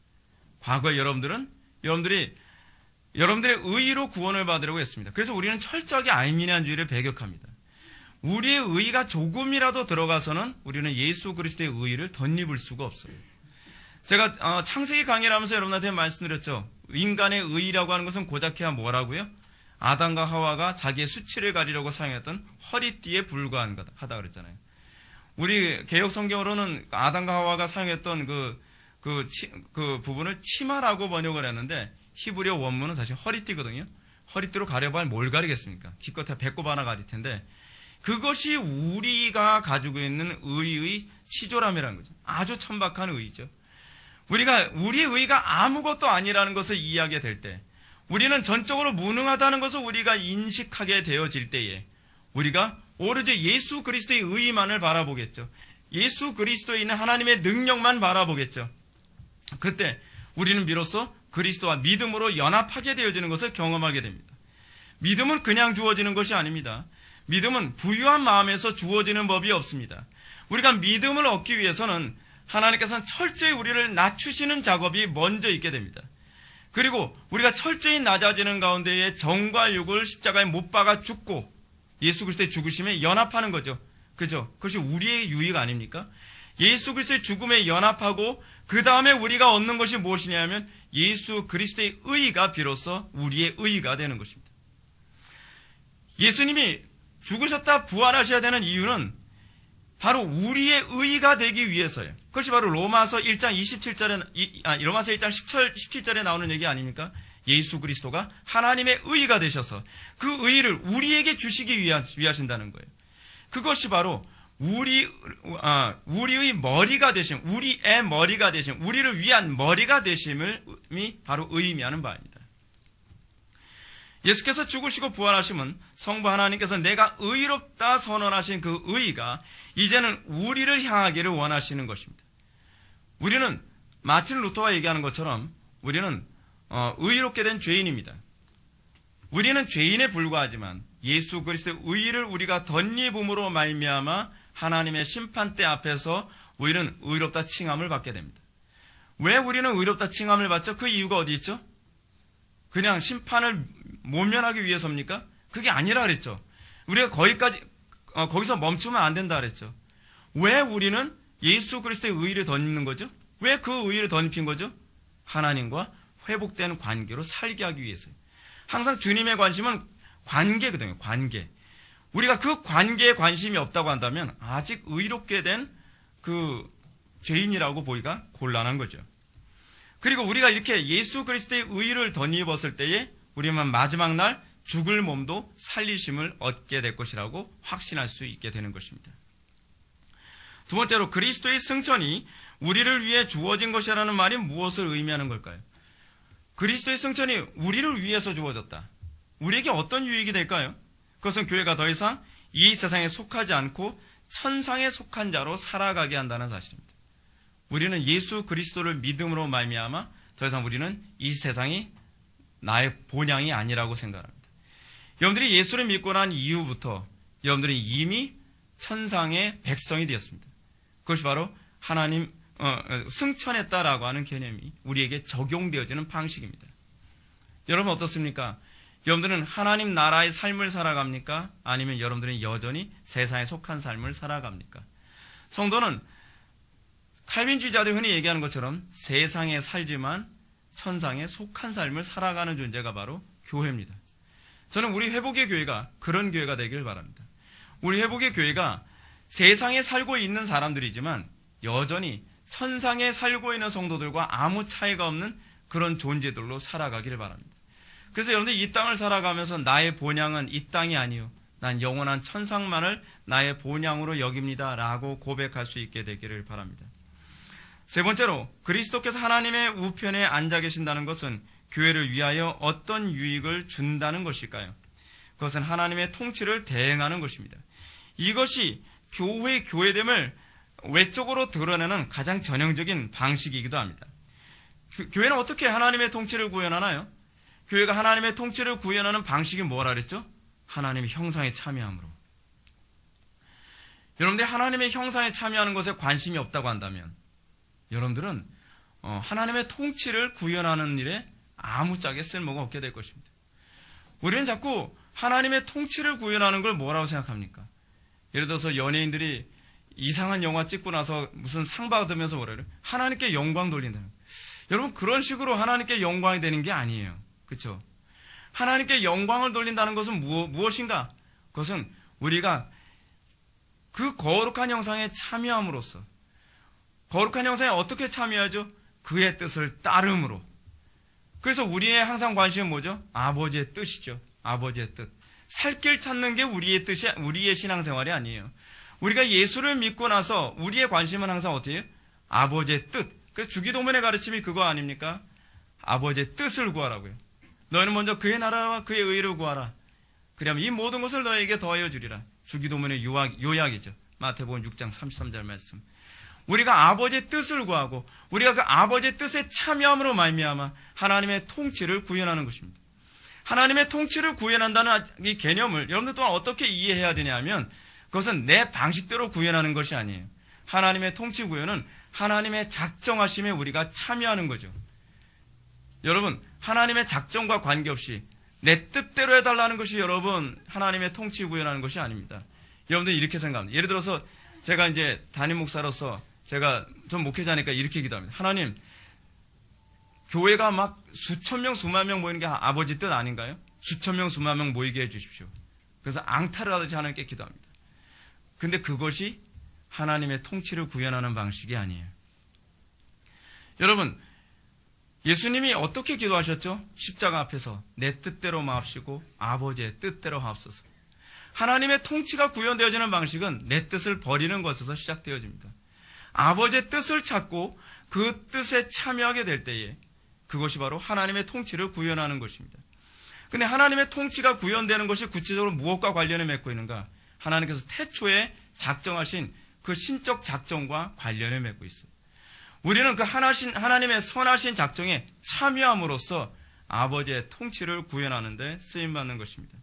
과거에 여러분들의 의의로 구원을 받으려고 했습니다. 그래서 우리는 철저하게 알미니안주의를 배격합니다. 우리의 의의가 조금이라도 들어가서는 우리는 예수 그리스도의 의의를 덧입을 수가 없어요. 제가 창세기 강의를 하면서 여러분한테 말씀드렸죠. 인간의 의의라고 하는 것은 고작해야 뭐라고요? 아담과 하와가 자기의 수치를 가리려고 사용했던 허리띠에 불과하다 그랬잖아요. 우리 개역 성경으로는 아담과 하와가 사용했던 그 부분을 치마라고 번역을 했는데 히브리어 원문은 사실 허리띠거든요. 허리띠로 가려봐야 뭘 가리겠습니까? 기껏해 배꼽 하나 가릴 텐데 그것이 우리가 가지고 있는 의의 치졸함이라는 거죠. 아주 천박한 의의죠. 우리의 의의가 아무것도 아니라는 것을 이해하게 될 때, 우리는 전적으로 무능하다는 것을 우리가 인식하게 되어질 때에 우리가 오로지 예수 그리스도의 의의만을 바라보겠죠. 예수 그리스도에 있는 하나님의 능력만 바라보겠죠. 그때 우리는 비로소 그리스도와 믿음으로 연합하게 되어지는 것을 경험하게 됩니다. 믿음은 그냥 주어지는 것이 아닙니다. 믿음은 부유한 마음에서 주어지는 법이 없습니다. 우리가 믿음을 얻기 위해서는 하나님께서는 철저히 우리를 낮추시는 작업이 먼저 있게 됩니다. 그리고 우리가 철저히 낮아지는 가운데에 정과 육을 십자가에 못 박아 죽고 예수 그리스도의 죽으심에 연합하는 거죠. 그죠? 그것이 우리의 유익 아닙니까? 예수 그리스도의 죽음에 연합하고 그 다음에 우리가 얻는 것이 무엇이냐면 예수 그리스도의 의의가 비로소 우리의 의의가 되는 것입니다. 예수님이 죽으셨다 부활하셔야 되는 이유는 바로 우리의 의의가 되기 위해서예요. 그것이 바로 로마서 1장 17절에 나오는 얘기 아닙니까? 예수 그리스도가 하나님의 의의가 되셔서 그 의의를 우리에게 주시기 위하신다는 거예요. 그것이 바로 우리의 머리가 되심, 우리의 머리가 되심, 우리를 위한 머리가 되심을 바로 의미하는 바입니다. 예수께서 죽으시고 부활하심은 성부 하나님께서 내가 의롭다 선언하신 그 의가 이제는 우리를 향하기를 원하시는 것입니다. 우리는 마틴 루터가 얘기하는 것처럼 우리는 의롭게 된 죄인입니다. 우리는 죄인에 불과하지만 예수 그리스도의 의를 우리가 덧입음으로 말미암아 하나님의 심판대 앞에서 우리는 의롭다 칭함을 받게 됩니다. 왜 우리는 의롭다 칭함을 받죠? 그 이유가 어디 있죠? 그냥 심판을 모면하기 위해서입니까? 그게 아니라 그랬죠. 우리가 거기서 멈추면 안 된다 그랬죠. 왜 우리는 예수 그리스도의 의를 덧입는 거죠? 왜 그 의를 덧입힌 거죠? 하나님과 회복된 관계로 살게 하기 위해서요. 항상 주님의 관심은 관계거든요. 관계. 우리가 그 관계에 관심이 없다고 한다면 아직 의롭게 된 그 죄인이라고 보기가 곤란한 거죠. 그리고 우리가 이렇게 예수 그리스도의 의를 덧입었을 때에 우리만 마지막 날 죽을 몸도 살리심을 얻게 될 것이라고 확신할 수 있게 되는 것입니다. 두 번째로 그리스도의 승천이 우리를 위해 주어진 것이라는 말이 무엇을 의미하는 걸까요? 그리스도의 승천이 우리를 위해서 주어졌다. 우리에게 어떤 유익이 될까요? 그것은 교회가 더 이상 이 세상에 속하지 않고 천상에 속한 자로 살아가게 한다는 사실입니다. 우리는 예수 그리스도를 믿음으로 말미암아 더 이상 우리는 이 세상이 나의 본향이 아니라고 생각합니다. 여러분들이 예수를 믿고 난 이후부터 여러분들은 이미 천상의 백성이 되었습니다. 그것이 바로 하나님 승천했다라고 하는 개념이 우리에게 적용되어지는 방식입니다. 여러분 어떻습니까? 여러분들은 하나님 나라의 삶을 살아갑니까? 아니면 여러분들은 여전히 세상에 속한 삶을 살아갑니까? 성도는 칼빈주의자들이 흔히 얘기하는 것처럼 세상에 살지만 천상에 속한 삶을 살아가는 존재가 바로 교회입니다. 저는 우리 회복의 교회가 그런 교회가 되길 바랍니다. 우리 회복의 교회가 세상에 살고 있는 사람들이지만 여전히 천상에 살고 있는 성도들과 아무 차이가 없는 그런 존재들로 살아가기를 바랍니다. 그래서 여러분들 이 땅을 살아가면서 나의 본향은 이 땅이 아니요 난 영원한 천상만을 나의 본향으로 여깁니다 라고 고백할 수 있게 되기를 바랍니다. 세 번째로 그리스도께서 하나님의 우편에 앉아 계신다는 것은 교회를 위하여 어떤 유익을 준다는 것일까요? 그것은 하나님의 통치를 대행하는 것입니다. 이것이 교회의 교회됨을 외적으로 드러내는 가장 전형적인 방식이기도 합니다. 교회는 어떻게 하나님의 통치를 구현하나요? 교회가 하나님의 통치를 구현하는 방식이 뭐라 그랬죠? 하나님의 형상에 참여함으로. 여러분들이 하나님의 형상에 참여하는 것에 관심이 없다고 한다면 여러분들은 하나님의 통치를 구현하는 일에 아무짝에 쓸모가 없게 될 것입니다. 우리는 자꾸 하나님의 통치를 구현하는 걸 뭐라고 생각합니까? 예를 들어서 연예인들이 이상한 영화 찍고 나서 무슨 상 받으면서 뭐라 그래요? 하나님께 영광 돌린다는 거예요. 여러분 그런 식으로 하나님께 영광이 되는 게 아니에요. 그렇죠? 하나님께 영광을 돌린다는 것은 무엇인가? 그것은 우리가 그 거룩한 형상에 참여함으로써 거룩한 형상에 어떻게 참여하죠? 그의 뜻을 따름으로. 그래서 우리의 항상 관심은 뭐죠? 아버지의 뜻이죠. 아버지의 뜻. 살 길 찾는 게 우리의 뜻이, 우리의 신앙생활이 아니에요. 우리가 예수를 믿고 나서 우리의 관심은 항상 어떻게 해요? 아버지의 뜻. 그래서 주기도문의 가르침이 그거 아닙니까? 아버지의 뜻을 구하라고요. 너희는 먼저 그의 나라와 그의 의를 구하라. 그러면 이 모든 것을 너에게 더하여 주리라. 주기도문의 요약이죠. 마태복음 6장 33절 말씀. 우리가 아버지의 뜻을 구하고 우리가 그 아버지의 뜻에 참여함으로 말미암아 하나님의 통치를 구현하는 것입니다. 하나님의 통치를 구현한다는 이 개념을 여러분들 또한 어떻게 이해해야 되냐 하면 그것은 내 방식대로 구현하는 것이 아니에요. 하나님의 통치 구현은 하나님의 작정하심에 우리가 참여하는 거죠. 여러분 하나님의 작정과 관계없이 내 뜻대로 해달라는 것이 여러분 하나님의 통치 구현하는 것이 아닙니다. 여러분들 이렇게 생각합니다. 예를 들어서 제가 이제 담임 목사로서 제가 좀 목회자니까 이렇게 기도합니다. 하나님 교회가 막 수천 명 수만 명 모이는 게 아버지 뜻 아닌가요? 수천 명 수만 명 모이게 해주십시오. 그래서 앙탈을 하듯이 하나님께 기도합니다. 근데 그것이 하나님의 통치를 구현하는 방식이 아니에요. 여러분 예수님이 어떻게 기도하셨죠? 십자가 앞에서 내 뜻대로 마옵시고 아버지의 뜻대로 하옵소서. 하나님의 통치가 구현되어지는 방식은 내 뜻을 버리는 것에서 시작되어집니다. 아버지의 뜻을 찾고 그 뜻에 참여하게 될 때에 그것이 바로 하나님의 통치를 구현하는 것입니다. 근데 하나님의 통치가 구현되는 것이 구체적으로 무엇과 관련을 맺고 있는가? 하나님께서 태초에 작정하신 그 신적 작정과 관련을 맺고 있어요. 우리는 그 하나님의 선하신 작정에 참여함으로써 아버지의 통치를 구현하는 데 쓰임받는 것입니다.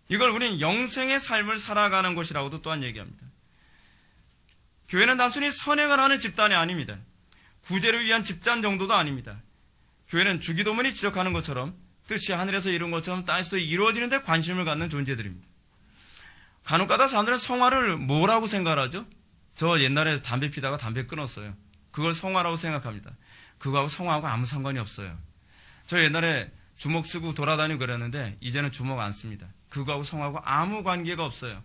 이걸 우리는 영생의 삶을 살아가는 것이라고도 또한 얘기합니다. 교회는 단순히 선행을 하는 집단이 아닙니다. 구제를 위한 집단 정도도 아닙니다. 교회는 주기도문이 지적하는 것처럼 뜻이 하늘에서 이룬 것처럼 땅에서도 이루어지는 데 관심을 갖는 존재들입니다. 간혹가다 사람들은 성화를 뭐라고 생각하죠? 저 옛날에 담배 피다가 담배 끊었어요. 그걸 성화라고 생각합니다. 그거하고 성화하고 아무 상관이 없어요. 저 옛날에 주먹 쓰고 돌아다니고 그랬는데 이제는 주먹 안 씁니다. 그거하고 성화하고 아무 관계가 없어요.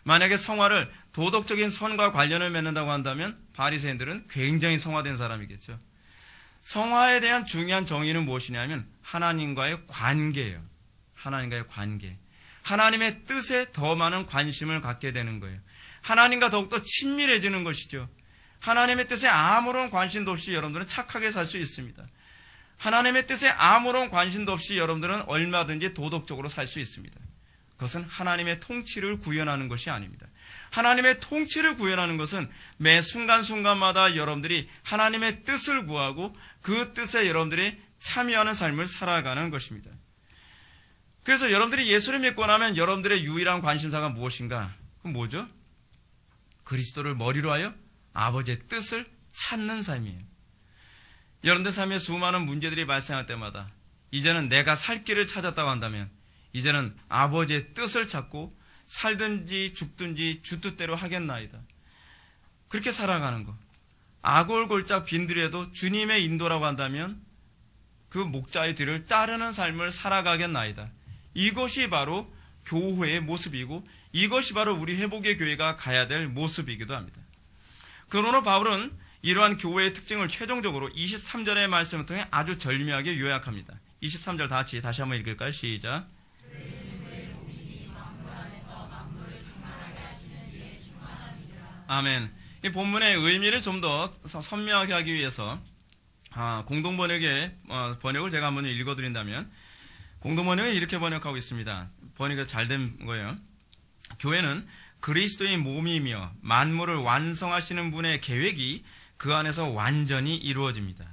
만약에 성화를 도덕적인 선과 관련을 맺는다고 한다면 바리새인들은 굉장히 성화된 사람이겠죠. 성화에 대한 중요한 정의는 무엇이냐면 하나님과의 관계예요. 하나님과의 관계. 하나님의 뜻에 더 많은 관심을 갖게 되는 거예요. 하나님과 더욱더 친밀해지는 것이죠. 하나님의 뜻에 아무런 관심도 없이 여러분들은 착하게 살 수 있습니다. 하나님의 뜻에 아무런 관심도 없이 여러분들은 얼마든지 도덕적으로 살 수 있습니다. 그것은 하나님의 통치를 구현하는 것이 아닙니다. 하나님의 통치를 구현하는 것은 매 순간순간마다 여러분들이 하나님의 뜻을 구하고 그 뜻에 여러분들이 참여하는 삶을 살아가는 것입니다. 그래서 여러분들이 예수를 믿고 나면 여러분들의 유일한 관심사가 무엇인가? 그럼 뭐죠? 그리스도를 머리로 하여 아버지의 뜻을 찾는 삶이에요. 여러분들 삶에 수많은 문제들이 발생할 때마다 이제는 내가 살 길을 찾았다고 한다면 이제는 아버지의 뜻을 찾고 살든지 죽든지 주 뜻대로 하겠나이다. 그렇게 살아가는 것. 아골골짝 빈들에도 주님의 인도라고 한다면 그 목자의 뒤를 따르는 삶을 살아가겠나이다. 이것이 바로 교회의 모습이고 이것이 바로 우리 회복의 교회가 가야 될 모습이기도 합니다. 그러므로 바울은 이러한 교회의 특징을 최종적으로 23절의 말씀을 통해 아주 절묘하게 요약합니다. 23절 다시 한번 읽을까요? 시작. 아멘. 이 본문의 의미를 좀 더 선명하게 하기 위해서 공동번역의 번역을 제가 한번 읽어드린다면 공동번역은 이렇게 번역하고 있습니다. 번역이 잘 된 거예요. 교회는 그리스도의 몸이며 만물을 완성하시는 분의 계획이 그 안에서 완전히 이루어집니다.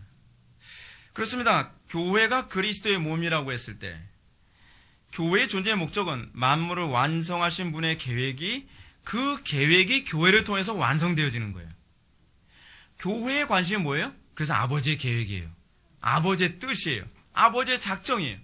그렇습니다. 교회가 그리스도의 몸이라고 했을 때 교회의 존재의 목적은 만물을 완성하신 분의 계획이 그 계획이 교회를 통해서 완성되어지는 거예요. 교회의 관심이 뭐예요? 그래서 아버지의 계획이에요. 아버지의 뜻이에요. 아버지의 작정이에요.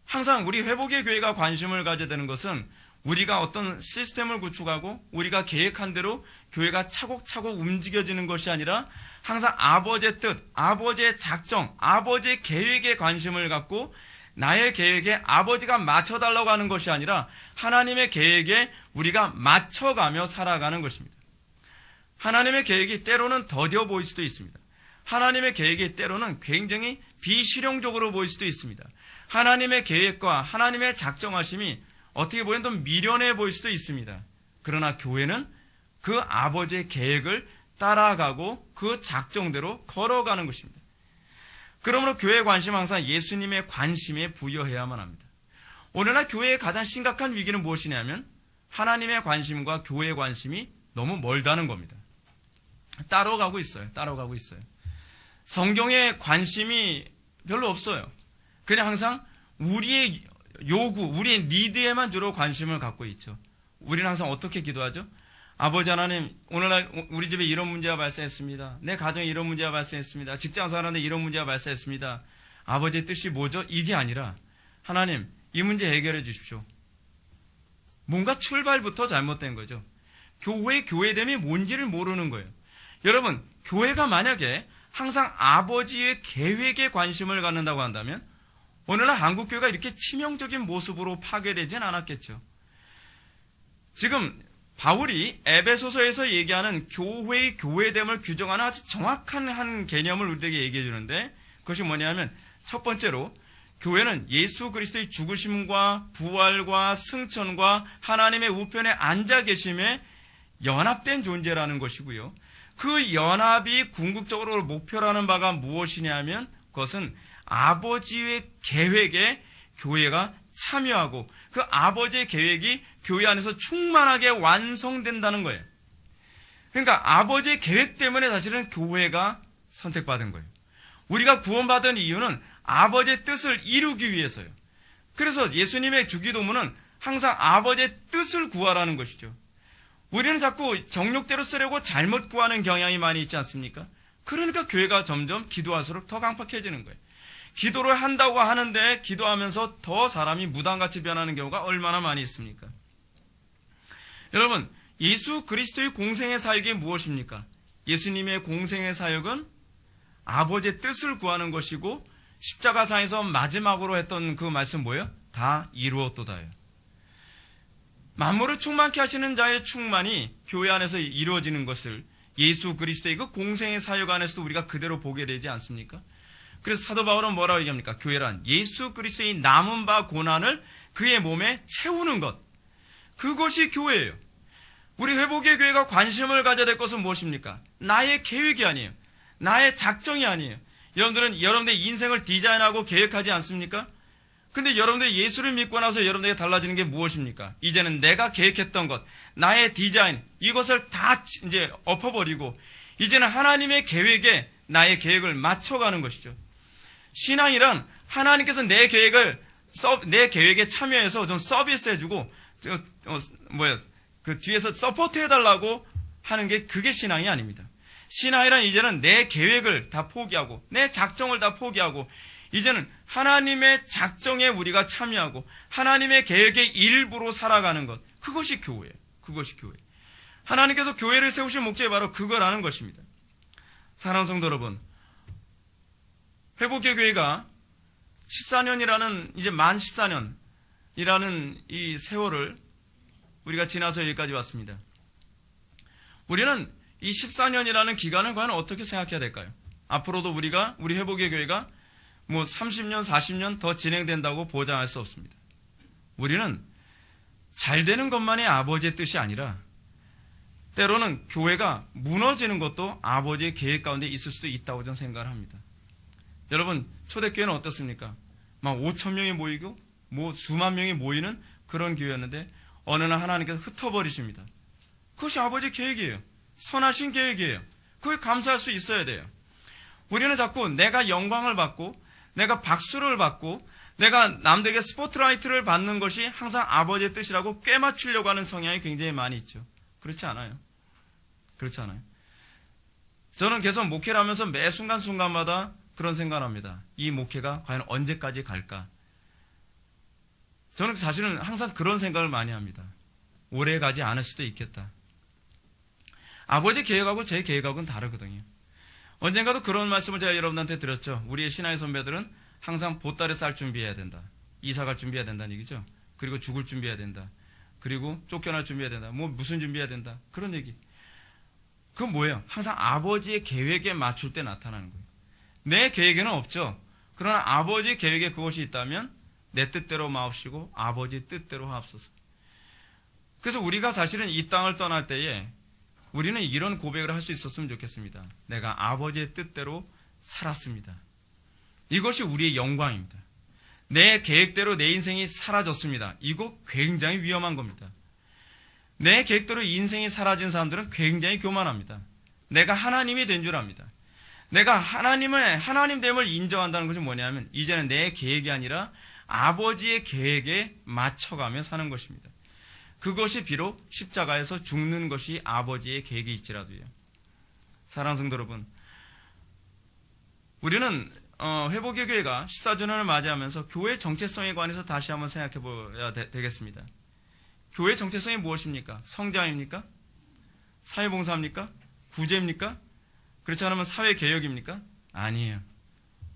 항상 우리 회복의 교회가 관심을 가져야 되는 것은 우리가 어떤 시스템을 구축하고 우리가 계획한 대로 교회가 차곡차곡 움직여지는 것이 아니라 항상 아버지의 뜻, 아버지의 작정, 아버지의 계획에 관심을 갖고 나의 계획에 아버지가 맞춰달라고 하는 것이 아니라 하나님의 계획에 우리가 맞춰가며 살아가는 것입니다. 하나님의 계획이 때로는 더뎌 보일 수도 있습니다. 하나님의 계획이 때로는 굉장히 비실용적으로 보일 수도 있습니다. 하나님의 계획과 하나님의 작정하심이 어떻게 보면 좀 미련해 보일 수도 있습니다. 그러나 교회는 그 아버지의 계획을 따라가고 그 작정대로 걸어가는 것입니다. 그러므로 교회의 관심은 항상 예수님의 관심에 부여해야만 합니다. 오늘날 교회의 가장 심각한 위기는 무엇이냐면 하나님의 관심과 교회의 관심이 너무 멀다는 겁니다. 따로 가고 있어요. 성경의 관심이 별로 없어요. 그냥 항상 우리의 요구, 우리의 니드에만 주로 관심을 갖고 있죠. 우리는 항상 어떻게 기도하죠? 아버지 하나님, 오늘날 우리 집에 이런 문제가 발생했습니다. 내 가정에 이런 문제가 발생했습니다. 직장에서 하는데 이런 문제가 발생했습니다. 아버지의 뜻이 뭐죠? 이게 아니라 하나님, 이 문제 해결해 주십시오. 뭔가 출발부터 잘못된 거죠. 교회됨이 뭔지를 모르는 거예요. 여러분, 교회가 만약에 항상 아버지의 계획에 관심을 갖는다고 한다면 오늘날 한국교회가 이렇게 치명적인 모습으로 파괴되진 않았겠죠. 지금 바울이 에베소서에서 얘기하는 교회의 교회됨을 규정하는 아주 정확한 한 개념을 우리에게 얘기해 주는데 그것이 뭐냐면 첫 번째로 교회는 예수 그리스도의 죽으심과 부활과 승천과 하나님의 우편에 앉아 계심에 연합된 존재라는 것이고요. 그 연합이 궁극적으로 목표라는 바가 무엇이냐면 그것은 아버지의 계획에 교회가 참여하고 그 아버지의 계획이 교회 안에서 충만하게 완성된다는 거예요. 그러니까 아버지의 계획 때문에 사실은 교회가 선택받은 거예요. 우리가 구원받은 이유는 아버지의 뜻을 이루기 위해서요. 그래서 예수님의 주기도문은 항상 아버지의 뜻을 구하라는 것이죠. 우리는 자꾸 정욕대로 쓰려고 잘못 구하는 경향이 많이 있지 않습니까? 그러니까 교회가 점점 기도할수록 더 강팍해지는 거예요. 기도를 한다고 하는데 기도하면서 더 사람이 무당같이 변하는 경우가 얼마나 많이 있습니까? 여러분, 예수 그리스도의 공생의 사역이 무엇입니까? 예수님의 공생의 사역은 아버지의 뜻을 구하는 것이고 십자가상에서 마지막으로 했던 그 말씀 뭐예요? 다 이루었도다예요. 만물을 충만케 하시는 자의 충만이 교회 안에서 이루어지는 것을 예수 그리스도의 그 공생의 사역 안에서도 우리가 그대로 보게 되지 않습니까? 그래서 사도 바울은 뭐라고 얘기합니까? 교회란 예수 그리스도의 남은 바 고난을 그의 몸에 채우는 것. 그것이 교회예요. 우리 회복의 교회가 관심을 가져야 될 것은 무엇입니까? 나의 계획이 아니에요. 나의 작정이 아니에요. 여러분들의 인생을 디자인하고 계획하지 않습니까? 근데 여러분들이 예수를 믿고 나서 여러분들에게 달라지는 게 무엇입니까? 이제는 내가 계획했던 것, 나의 디자인, 이것을 다 이제 엎어버리고 이제는 하나님의 계획에 나의 계획을 맞춰가는 것이죠. 신앙이란 하나님께서 내 계획에 참여해서 좀 서비스해주고, 그 뒤에서 서포트 해달라고 하는 게 그게 신앙이 아닙니다. 신앙이란 이제는 내 계획을 다 포기하고, 내 작정을 다 포기하고, 이제는 하나님의 작정에 우리가 참여하고, 하나님의 계획의 일부로 살아가는 것. 그것이 교회예요. 그것이 교회. 하나님께서 교회를 세우신 목적이 바로 그거라는 것입니다. 사랑하는 성도 여러분, 회복의 교회가 14년이라는, 이제 만 14년이라는 이 세월을 우리가 지나서 여기까지 왔습니다. 우리는 이 14년이라는 기간을 과연 어떻게 생각해야 될까요? 앞으로도 우리 회복의 교회가 30년, 40년 더 진행된다고 보장할 수 없습니다. 우리는 잘 되는 것만이 아버지의 뜻이 아니라 때로는 교회가 무너지는 것도 아버지의 계획 가운데 있을 수도 있다고 저는 생각을 합니다. 여러분, 초대교회는 어떻습니까? 막 5천 명이 모이고 수만 명이 모이는 그런 교회였는데 어느 날 하나님께서 흩어버리십니다. 그것이 아버지의 계획이에요. 선하신 계획이에요. 그걸 감사할 수 있어야 돼요. 우리는 자꾸 내가 영광을 받고 내가 박수를 받고 내가 남들에게 스포트라이트를 받는 것이 항상 아버지의 뜻이라고 꿰맞추려고 하는 성향이 굉장히 많이 있죠. 그렇지 않아요. 그렇지 않아요. 저는 계속 목회를 하면서 매 순간순간마다 그런 생각을 합니다. 이 목회가 과연 언제까지 갈까? 저는 사실은 항상 그런 생각을 많이 합니다. 오래 가지 않을 수도 있겠다. 아버지 계획하고 제 계획하고는 다르거든요. 언젠가도 그런 말씀을 제가 여러분한테 드렸죠. 우리의 신앙의 선배들은 항상 보따리 쌀 준비해야 된다. 이사 갈 준비해야 된다는 얘기죠. 그리고 죽을 준비해야 된다. 그리고 쫓겨날 준비해야 된다. 무슨 준비해야 된다. 그런 얘기. 그건 뭐예요? 항상 아버지의 계획에 맞출 때 나타나는 거예요. 내 계획에는 없죠. 그러나 아버지의 계획에 그것이 있다면 내 뜻대로 마옵시고 아버지 뜻대로 하옵소서. 그래서 우리가 사실은 이 땅을 떠날 때에 우리는 이런 고백을 할 수 있었으면 좋겠습니다. 내가 아버지의 뜻대로 살았습니다. 이것이 우리의 영광입니다. 내 계획대로 내 인생이 사라졌습니다. 이거 굉장히 위험한 겁니다. 내 계획대로 인생이 사라진 사람들은 굉장히 교만합니다. 내가 하나님이 된 줄 압니다. 내가 하나님됨을 인정한다는 것이 뭐냐면 이제는 내 계획이 아니라 아버지의 계획에 맞춰가며 사는 것입니다. 그것이 비록 십자가에서 죽는 것이 아버지의 계획이 있지라도요. 사랑하는 성도 여러분, 우리는 회복의 교회가 14주년을 맞이하면서 교회 정체성에 관해서 다시 한번 생각해 봐야 되겠습니다. 교회 정체성이 무엇입니까? 성장입니까? 사회봉사입니까? 구제입니까? 그렇지 않으면 사회개혁입니까? 아니에요.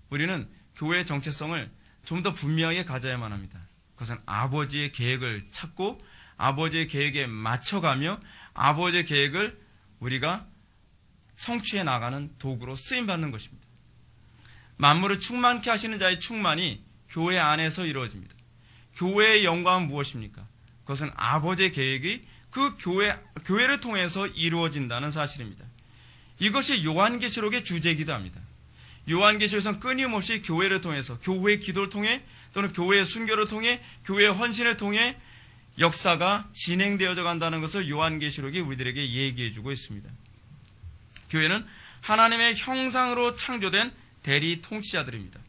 우리는 교회의 정체성을 좀 더 분명하게 가져야만 합니다. 그것은 아버지의 계획을 찾고 아버지의 계획에 맞춰가며 아버지의 계획을 우리가 성취해 나가는 도구로 쓰임받는 것입니다. 만물을 충만케 하시는 자의 충만이 교회 안에서 이루어집니다. 교회의 영광은 무엇입니까? 그것은 아버지의 계획이 그 교회를 통해서 이루어진다는 사실입니다. 이것이 요한계시록의 주제이기도 합니다. 요한계시록에서는 끊임없이 교회를 통해서, 교회의 기도를 통해 또는 교회의 순교를 통해, 교회의 헌신을 통해 역사가 진행되어져 간다는 것을 요한계시록이 우리들에게 얘기해주고 있습니다. 교회는 하나님의 형상으로 창조된 대리 통치자들입니다.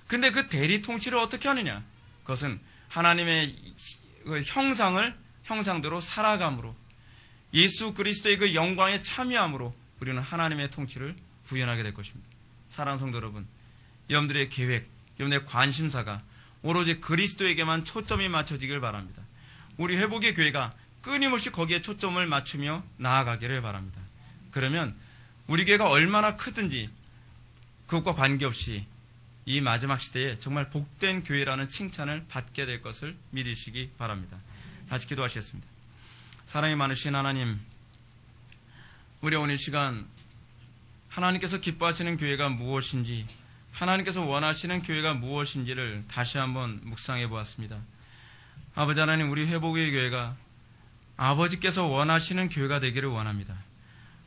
근데 그 대리 통치를 어떻게 하느냐? 그것은 하나님의 형상대로 살아감으로, 예수 그리스도의 그 영광에 참여함으로 우리는 하나님의 통치를 구현하게 될 것입니다. 사랑하는 성도 여러분, 여러분들의 계획, 여러분들의 관심사가 오로지 그리스도에게만 초점이 맞춰지길 바랍니다. 우리 회복의 교회가 끊임없이 거기에 초점을 맞추며 나아가기를 바랍니다. 그러면 우리 교회가 얼마나 크든지 그것과 관계없이 이 마지막 시대에 정말 복된 교회라는 칭찬을 받게 될 것을 믿으시기 바랍니다. 다시 기도하시겠습니다. 사랑이 많으신 하나님, 우리 오늘 시간 하나님께서 기뻐하시는 교회가 무엇인지, 하나님께서 원하시는 교회가 무엇인지를 다시 한번 묵상해 보았습니다. 아버지 하나님, 우리 회복의 교회가 아버지께서 원하시는 교회가 되기를 원합니다.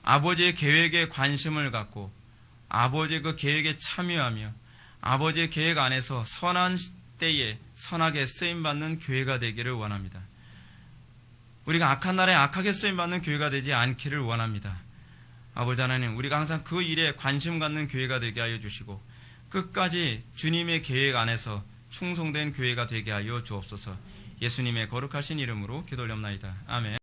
아버지의 계획에 관심을 갖고 아버지의 그 계획에 참여하며 아버지의 계획 안에서 선한 때에 선하게 쓰임받는 교회가 되기를 원합니다. 우리가 악한 날에 악하게 쓰임받는 교회가 되지 않기를 원합니다. 아버지 하나님, 우리가 항상 그 일에 관심 갖는 교회가 되게 하여 주시고 끝까지 주님의 계획 안에서 충성된 교회가 되게 하여 주옵소서. 예수님의 거룩하신 이름으로 기도 올려옵나이다. 아멘.